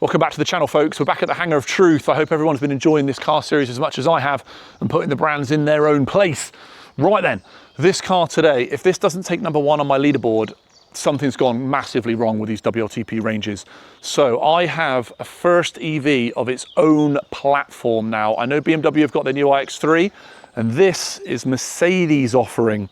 Welcome back to the channel, folks. We're back at the Hangar of Truth. I hope everyone's been enjoying this car series as much as I have and putting the brands in their own place. Right then, this car today, if this doesn't take number one on my leaderboard, something's gone massively wrong with these WLTP ranges. So I have a first EV of its own platform now. I know BMW have got their new iX3, and this is Mercedes offering.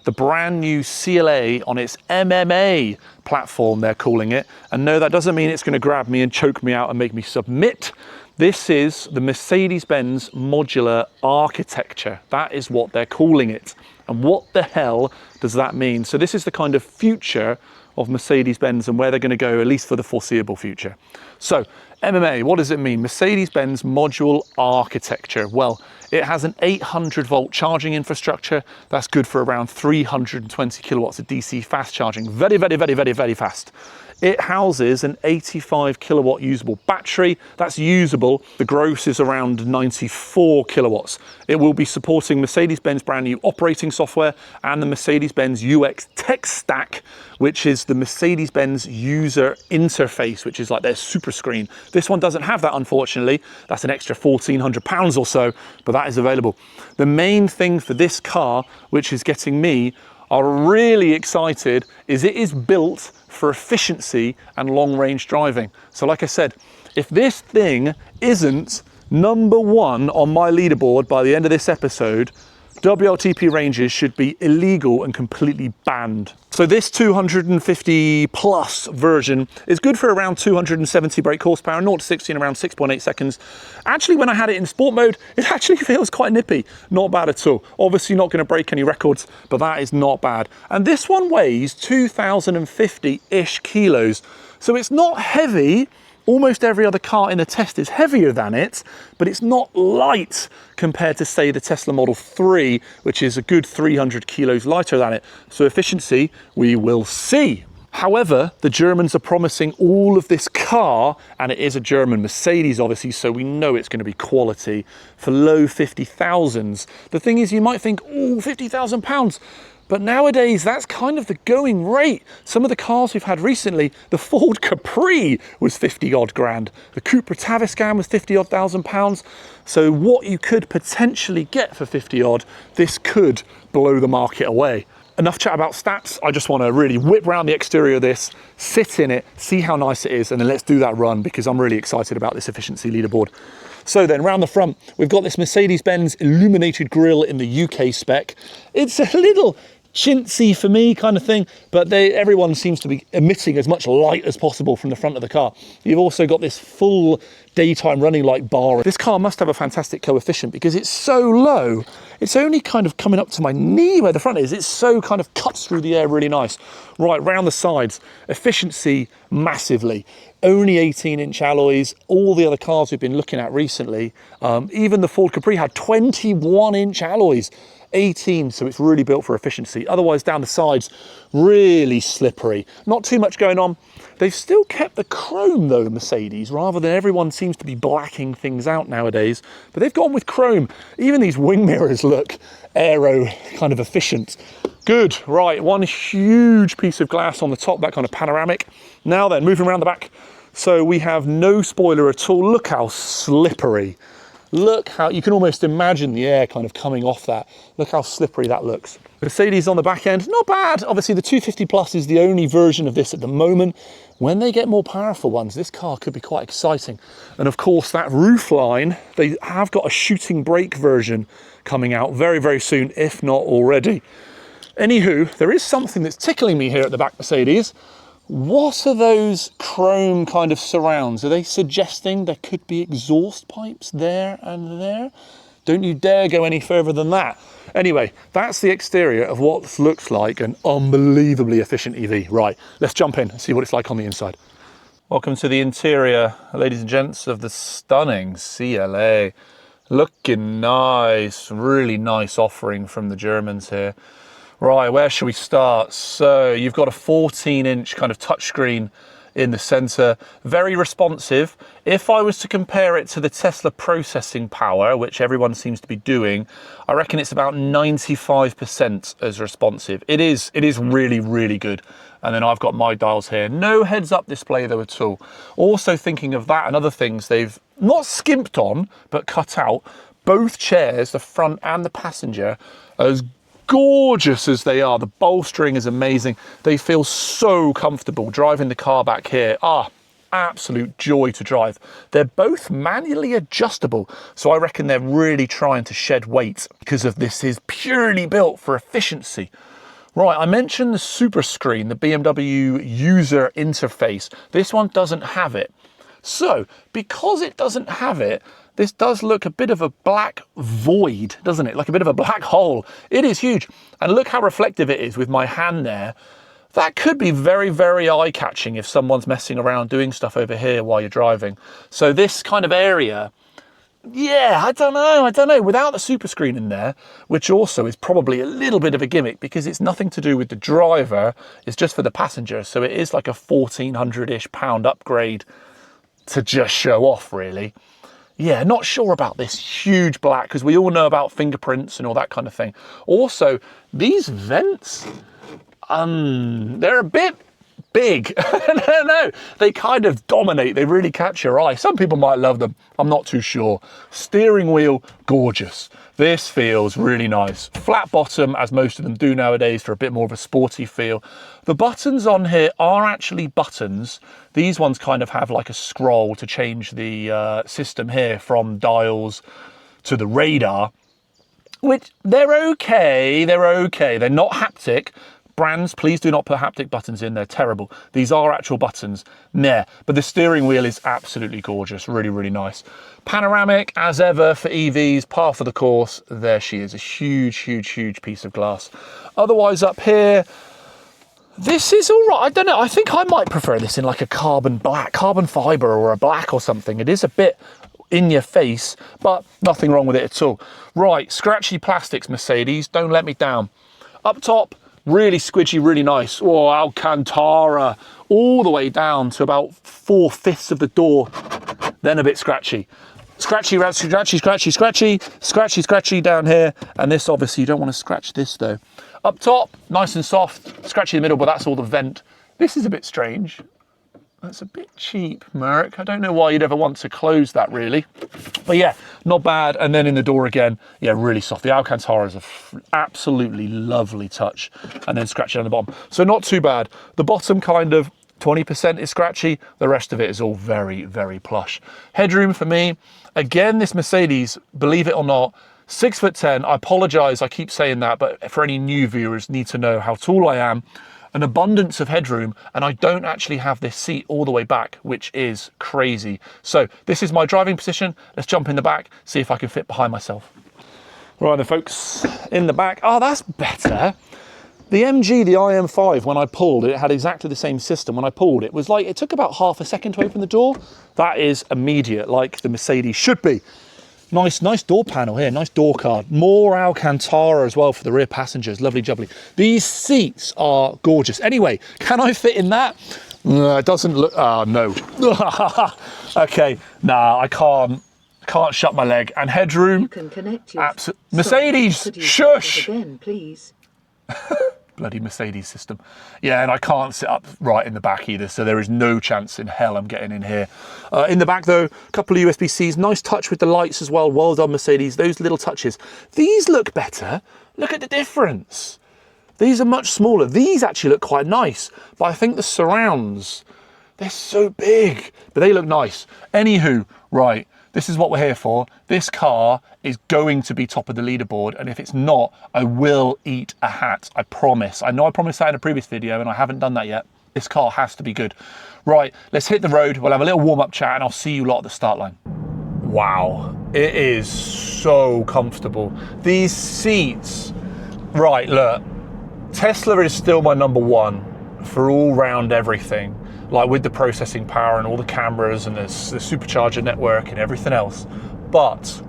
The brand new CLA on its MMA platform, they're calling it. And no, that doesn't mean it's going to grab me and choke me out and make me submit. This is the Mercedes-Benz modular architecture. That is what they're calling it. And what the hell does that mean? So this is the kind of future of Mercedes-Benz and where they're going to go, at least for the foreseeable future. So MMA, what does it mean? Mercedes-Benz module architecture. Well, it has an 800 volt charging infrastructure. That's good for around 320 kilowatts of DC fast charging. Very, very, very, very, very fast. It houses an 85 kilowatt usable battery. That's usable. The gross is around 94 kilowatts. It will be supporting Mercedes-Benz brand new operating software and the Mercedes-Benz UX tech stack, which is the Mercedes-Benz user interface, which is like their super screen. This one doesn't have that, unfortunately. That's an extra £1,400 or so, but that is available. The main thing for this car, which is getting me really excited, is it is built for efficiency and long range driving. So like I said, if this thing isn't number one on my leaderboard by the end of this episode, WLTP ranges should be illegal and completely banned. So this 250 plus version is good for around 270 brake horsepower, 0 to 60 in around 6.8 seconds. Actually, when I had it in sport mode, it actually feels quite nippy. Not bad at all. Obviously not going to break any records, but that is not bad. And this one weighs 2,050-ish kilos. So it's not heavy. Almost every other car in the test is heavier than it, but it's not light compared to, say, the Tesla Model 3, which is a good 300 kilos lighter than it. So efficiency, we will see. However, the Germans are promising all of this car, and it is a German Mercedes, obviously, so we know it's going to be quality, for low 50,000s. The thing is, you might think, oh, £50,000. But nowadays, that's kind of the going rate. Some of the cars we've had recently, the Ford Capri was 50 odd grand. The Cupra Taviscan was 50 odd thousand pounds. So what you could potentially get for 50 odd, this could blow the market away. Enough chat about stats. I just want to really whip around the exterior of this, sit in it, see how nice it is, and then let's do that run because I'm really excited about this efficiency leaderboard. So then, round the front, we've got this Mercedes-Benz illuminated grille in the UK spec. It's a little chintzy for me kind of thing, but everyone seems to be emitting as much light as possible from the front of the car. You've also got this full daytime running light bar. This car must have a fantastic coefficient because it's so low. It's only kind of coming up to my knee where the front is. It's so kind of cuts through the air really nice. Right, round the sides, efficiency massively. Only 18-inch alloys. All the other cars we've been looking at recently, even the Ford Capri had 21-inch alloys. 18, so it's really built for efficiency. Otherwise, down the sides, really slippery. Not too much going on. They've still kept the chrome though, Mercedes, rather than everyone seems to be blacking things out nowadays. But they've gone with chrome. Even these wing mirrors look aero kind of efficient. Good, right, one huge piece of glass on the top, that kind of panoramic. Now then, moving around the back. So we have no spoiler at all. Look how slippery. Look how, you can almost imagine the air kind of coming off that. Look how slippery that looks. Mercedes on the back end, not bad. Obviously the 250 Plus is the only version of this at the moment. When they get more powerful ones, this car could be quite exciting. And of course that roof line, they have got a shooting brake version coming out very, very soon, if not already. Anywho, there is something that's tickling me here at the back, Mercedes. What are those chrome kind of surrounds? Are they suggesting there could be exhaust pipes there and there? Don't you dare go any further than that. Anyway, that's the exterior of what looks like an unbelievably efficient EV. Right, let's jump in and see what it's like on the inside. Welcome to the interior, ladies and gents, of the stunning CLA. Looking nice, really nice offering from the Germans here. Right, where should we start? So you've got a 14-inch kind of touchscreen in the center, very responsive. If I was to compare it to the Tesla processing power, which everyone seems to be doing, I reckon it's about 95% as responsive. It is really, really good. And then I've got my dials here. No heads-up display though at all. Also thinking of that and other things they've not skimped on, but cut out. Both chairs, the front and the passenger, as gorgeous as they are. The bolstering is amazing. They feel so comfortable driving the car back here. Absolute joy to drive. They're both manually adjustable, so I reckon they're really trying to shed weight because of this is purely built for efficiency. Right, I mentioned the super screen, the BMW user interface. This one doesn't have it. So, because it doesn't have it, this does look a bit of a black void, doesn't it? Like a bit of a black hole. It is huge. And look how reflective it is with my hand there. That could be very, very eye-catching if someone's messing around doing stuff over here while you're driving. So this kind of area, yeah, I don't know. Without the super screen in there, which also is probably a little bit of a gimmick because it's nothing to do with the driver, it's just for the passenger. So it is like a £1,400-ish upgrade to just show off, really. Yeah, not sure about this huge black because we all know about fingerprints and all that kind of thing. Also, these vents, they're a bit big. I don't know. They kind of dominate. They really catch your eye. Some people might love them. I'm not too sure. Steering wheel, gorgeous. This feels really nice. Flat bottom, as most of them do nowadays, for a bit more of a sporty feel. The buttons on here are actually buttons. These ones kind of have like a scroll to change the system here from dials to the radar, which they're okay. They're okay. They're not haptic. Brands, please do not put haptic buttons in. They're terrible. These are actual buttons. Nah. But the steering wheel is absolutely gorgeous. Really, really nice. Panoramic, as ever, for EVs, par for the course. There she is. A huge, huge, huge piece of glass. Otherwise, up here, this is all right. I don't know. I think I might prefer this in like a carbon black, carbon fiber or a black or something. It is a bit in your face, but nothing wrong with it at all. Right, scratchy plastics, Mercedes. Don't let me down. Up top, really squidgy, really nice. Oh, Alcantara, all the way down to about 4/5 of the door, then a bit scratchy. Scratchy, scratchy, scratchy, scratchy, scratchy, scratchy down here. And this, obviously, you don't want to scratch this though. Up top, nice and soft, scratchy in the middle, but that's all the vent. This is a bit strange. That's a bit cheap, Merc. I don't know why you'd ever want to close that, really. But yeah, not bad. And then in the door again, yeah, really soft. The Alcantara is an absolutely lovely touch. And then scratchy on the bottom. So not too bad. The bottom kind of 20% is scratchy. The rest of it is all very, very plush. Headroom for me. Again, this Mercedes, believe it or not, 6'10". I apologise, I keep saying that, but for any new viewers, need to know how tall I am. An abundance of headroom, and I don't actually have this seat all the way back, which is crazy. So this is my driving position. Let's jump in the back, see if I can fit behind myself. Right then, folks, in the back. Oh, that's better. The MG, the IM5, when I pulled it, had exactly the same system. When I pulled it was like, it took about half a second to open the door. That is immediate, like the Mercedes should be. Nice door panel here, nice door card. More Alcantara as well for the rear passengers, lovely jubbly. These seats are gorgeous. Anyway, can I fit in that? It doesn't look, oh no. Okay, nah, I can't shut my leg. And headroom. You can connect your Mercedes, shush. Again, please. Bloody Mercedes system. Yeah, and I can't sit up right in the back either, so there is no chance in hell I'm getting in here. In the back though, a couple of USB-Cs, nice touch with the lights as well. Well done, Mercedes, those little touches. These look better. Look at the difference. These are much smaller. These actually look quite nice, but I think the surrounds, they're so big, but they look nice. Anywho, right, this is what we're here for. This car is going to be top of the leaderboard, and if it's not, I will eat a hat, I promise. I know I promised that in a previous video, and I haven't done that yet. This car has to be good. Right, let's hit the road. We'll have a little warm-up chat, and I'll see you lot at the start line. Wow, it is so comfortable. These seats, right, look, Tesla is still my #1 for all-round everything. Like with the processing power and all the cameras and the supercharger network and everything else. But,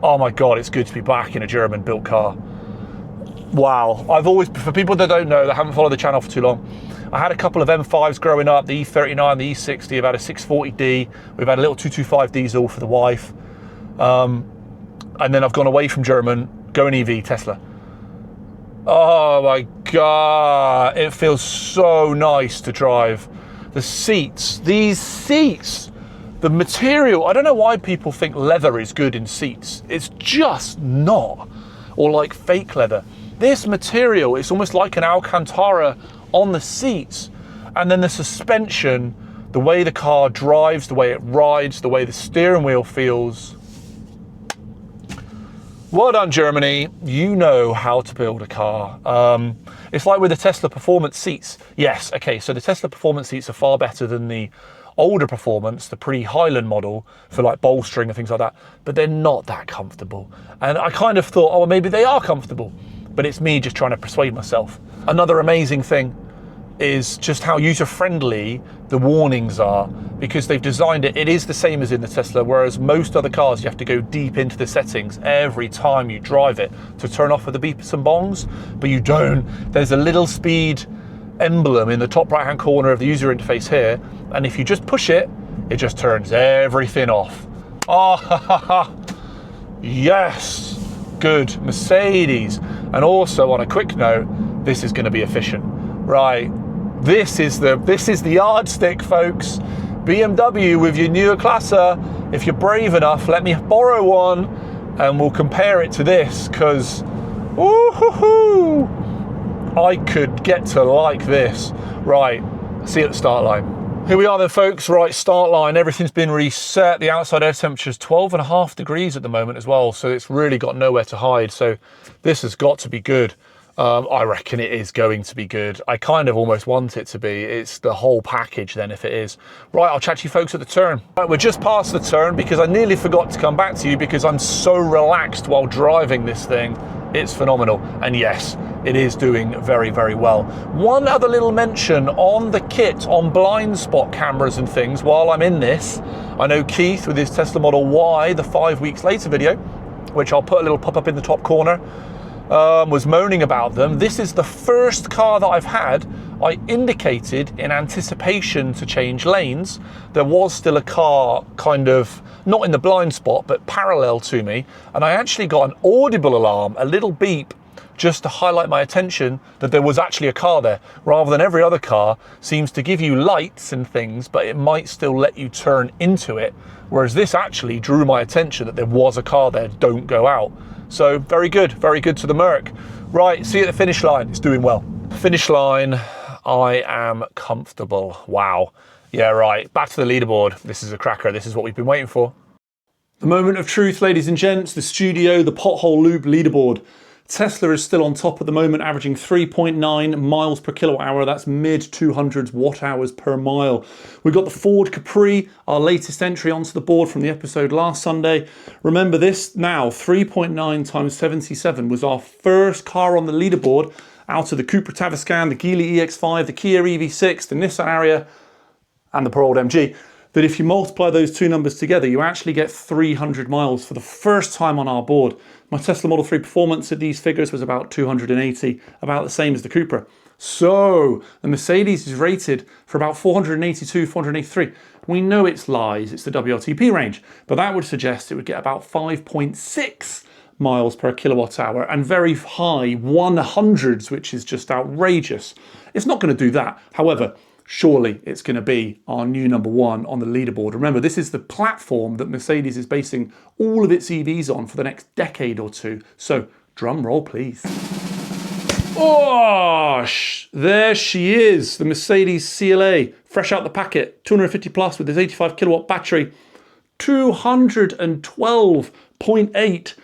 oh my God, it's good to be back in a German built car. Wow. I've always, for people that don't know, that haven't followed the channel for too long, I had a couple of M5s growing up, the E39, the E60, I've had a 640D, we've had a little 225 diesel for the wife. And then I've gone away from German, going EV, Tesla. Oh my God, it feels so nice to drive. The seats, these seats, the material, I don't know why people think leather is good in seats. It's just not, or like fake leather. This material, it's almost like an Alcantara on the seats. And then the suspension, the way the car drives, the way it rides, the way the steering wheel feels. Well done, Germany. You know how to build a car. It's like with the Tesla Performance seats. Yes, okay, so the Tesla Performance seats are far better than the older Performance, the pre-Highland model, for like bolstering and things like that, but they're not that comfortable. And I kind of thought, oh, well, maybe they are comfortable, but it's me just trying to persuade myself. Another amazing thing is just how user-friendly the warnings are, because they've designed it. It is the same as in the Tesla, whereas most other cars you have to go deep into the settings every time you drive it to turn off with the beeps and bongs, but you don't. There's a little speed emblem in the top right hand corner of the user interface here, and if you just push it, it just turns everything off. Ah, yes, good, Mercedes. And also, on a quick note, this is going to be efficient, right? This is the yardstick, folks. BMW with your Neue Klasse. If you're brave enough, let me borrow one and we'll compare it to this, because I could get to like this. Right, see you at the start line. Here we are then, folks. Right, start line, everything's been reset. The outside air temperature is 12.5 degrees at the moment as well, so it's really got nowhere to hide. So this has got to be good. I reckon it is going to be good. I kind of almost want it to be. It's the whole package then if it is. Right, I'll chat to you folks at the turn. Right, we're just past the turn because I nearly forgot to come back to you because I'm so relaxed while driving this thing. It's phenomenal. And yes, it is doing very, very well. One other little mention on the kit, on blind spot cameras and things while I'm in this. I know Keith with his Tesla Model Y, the 5 weeks later video, which I'll put a little pop-up in the top corner, was moaning about them. This is the first car that I've had. I indicated in anticipation to change lanes. There was still a car kind of, not in the blind spot, but parallel to me. And I actually got an audible alarm, a little beep, just to highlight my attention that there was actually a car there, rather than every other car seems to give you lights and things, but it might still let you turn into it. Whereas this actually drew my attention that there was a car there, don't go out. So very good to the Merc. Right, see you at the finish line, it's doing well. Finish line, I am comfortable. Wow. Yeah, right, back to the leaderboard. This is a cracker, this is what we've been waiting for. The moment of truth, ladies and gents, the studio, the Pothole Loop leaderboard. Tesla is still on top at the moment, averaging 3.9 miles per kilowatt hour. That's mid 200s watt hours per mile. We've got the Ford Capri, our latest entry onto the board from the episode last Sunday. Remember this now, 3.9 times 77 was our first car on the leaderboard out of the Cupra Tavascan, the Geely EX5, the Kia EV6, the Nissan Ariya, and the poor old MG. That if you multiply those two numbers together, you actually get 300 miles for the first time on our board. My Tesla Model 3 Performance at these figures was about 280, about the same as the Cupra. So the Mercedes is rated for about 482, 483. We know it's lies, it's the WLTP range, but that would suggest it would get about 5.6 miles per kilowatt hour and very high 100s, which is just outrageous. It's not going to do that. However, surely it's going to be our new #1 on the leaderboard. Remember, this is the platform that Mercedes is basing all of its EVs on for the next decade or two. So, drum roll, please. Oh, there she is, the Mercedes CLA, fresh out the packet, 250 plus with this 85 kilowatt battery, 212.8,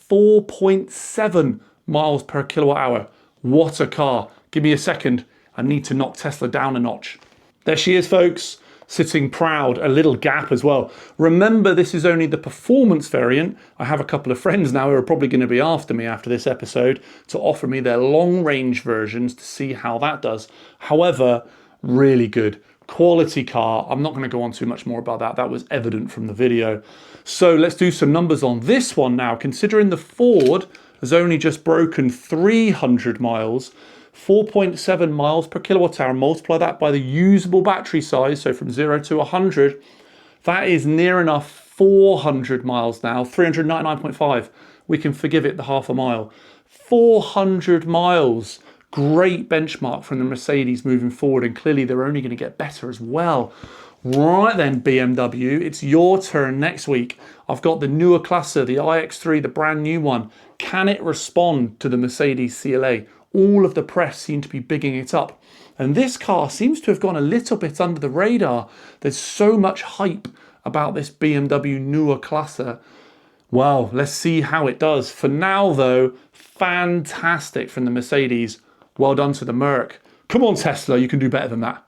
4.7 miles per kilowatt hour. What a car. Give me a second. I need to knock Tesla down a notch. There she is, folks, sitting proud, a little gap as well. Remember, this is only the performance variant. I have a couple of friends now who are probably going to be after me after this episode to offer me their long-range versions to see how that does. However, really good. Quality car. I'm not going to go on too much more about that. That was evident from the video. So let's do some numbers on this one now. Considering the Ford has only just broken 300 miles, 4.7 miles per kilowatt hour. Multiply that by the usable battery size, so from 0 to 100, that is near enough 400 miles now, 399.5. We can forgive it the half a mile. 400 miles. Great benchmark from the Mercedes moving forward, and clearly they're only going to get better as well. Right then, BMW, it's your turn next week. I've got the Neue Klasse, the iX3, the brand new one. Can it respond to the Mercedes CLA? All of the press seem to be bigging it up. And this car seems to have gone a little bit under the radar. There's so much hype about this BMW Neue Klasse. Well, let's see how it does. For now, though, fantastic from the Mercedes. Well done to the Merc. Come on, Tesla, you can do better than that.